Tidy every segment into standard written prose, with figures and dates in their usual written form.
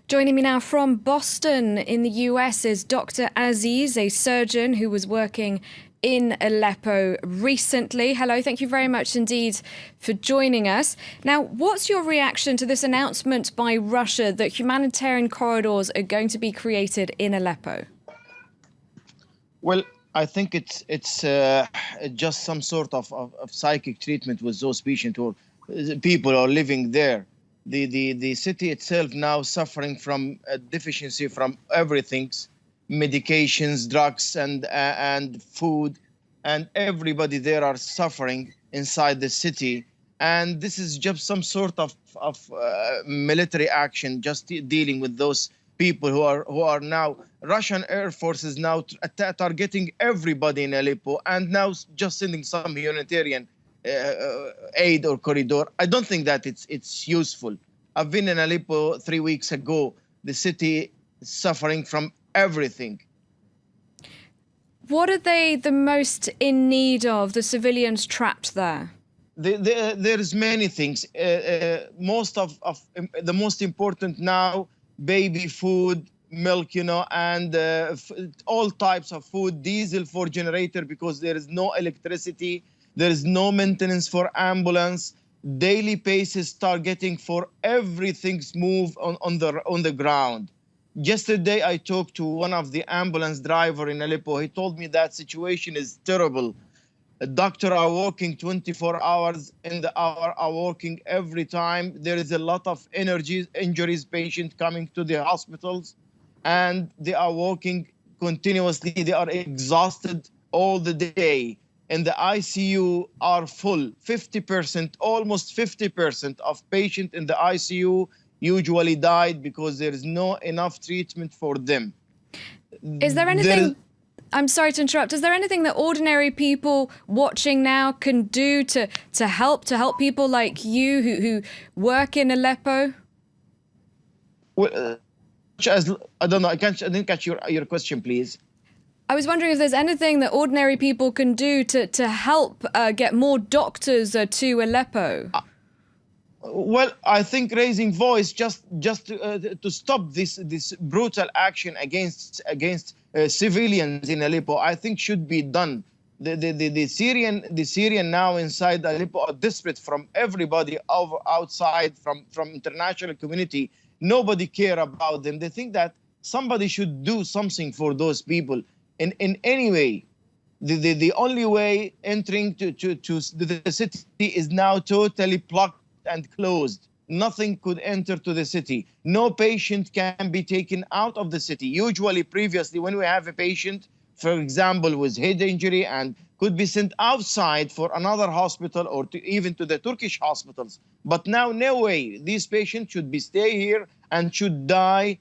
Joining me now from Boston in the US is Dr. Aziz, a surgeon who was working in Aleppo recently. Hello, thank you very much indeed for joining us. Now, what's your reaction to this announcement by Russia that humanitarian corridors are going to be created in Aleppo? Well, I think it's just some sort of psychic treatment with those patients or people who are living there. The city itself now suffering from a deficiency from everything, medications, drugs, and food, and everybody there are suffering inside the city. And this is just some sort of military action, just dealing with those people who are now Russian Air Force is now targeting everybody in Aleppo, and now just sending some humanitarian aid or corridor. I don't think that it's useful. I've been in Aleppo 3 weeks ago. The city is suffering from everything. What are they the most in need of, the civilians trapped there? There's many things. Most of the most important now, baby food, milk, and all types of food, diesel for generator because there is no electricity. There is no maintenance for ambulance. Daily basis targeting for everything's move on the ground. Yesterday, I talked to one of the ambulance driver in Aleppo. He told me that situation is terrible. Doctors are working 24 hours in the hour, are working every time. There is a lot of injuries, patients coming to the hospitals, and they are working continuously. They are exhausted all the day. And the ICU are full. 50%, almost 50% of patients in the ICU usually died because there is no enough treatment for them. Is there anything, I'm sorry to interrupt, is there anything that ordinary people watching now can do to help people like you who work in Aleppo? Well, I don't know, I didn't catch your question, please. I was wondering if there's anything that ordinary people can do to help get more doctors to Aleppo. Well, I think raising voice just to stop this brutal action against civilians in Aleppo, I think should be done. The Syrian now inside Aleppo are desperate from everybody outside from international community. Nobody care about them. They think that somebody should do something for those people. In any way, the only way entering to the city is now totally blocked and closed. Nothing could enter to the city. No patient can be taken out of the city. Usually, previously, when we have a patient, for example, with head injury and could be sent outside for another hospital or even to the Turkish hospitals. But now, no way. These patients should stay here and should die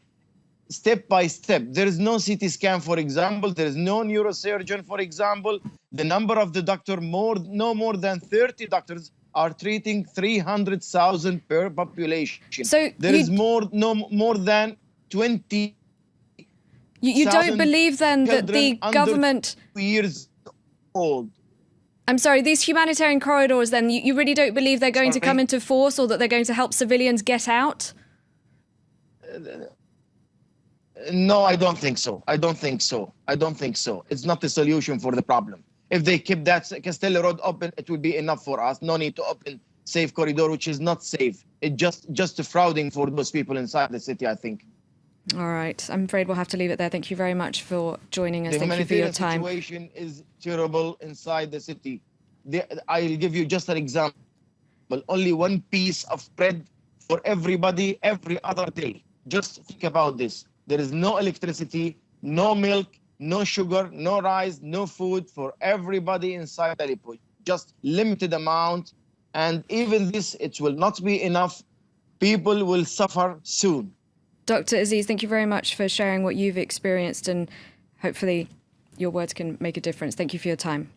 step by step. There is no CT scan, for example. There is no neurosurgeon, for example. The number of the doctor, no more than 30 doctors are treating 300,000 per population. So there is no more than 20. You don't believe then that the government 2 years old. I'm sorry, these humanitarian corridors then, you really don't believe they're going to come into force or that they're going to help civilians get out? No, I don't think so. I don't think so. It's not the solution for the problem. If they keep that Castello Road open, it will be enough for us. No need to open safe corridor, which is not safe. It's just a frauding for those people inside the city, I think. All right. I'm afraid we'll have to leave it there. Thank you very much for joining us. Thank you for your time. The situation is terrible inside the city. I'll give you just an example. Only one piece of bread for everybody every other day. Just think about this. There is no electricity, no milk, no sugar, no rice, no food for everybody inside Aleppo. Just limited amount. And even this, it will not be enough. People will suffer soon. Dr. Aziz, thank you very much for sharing what you've experienced, and hopefully your words can make a difference. Thank you for your time.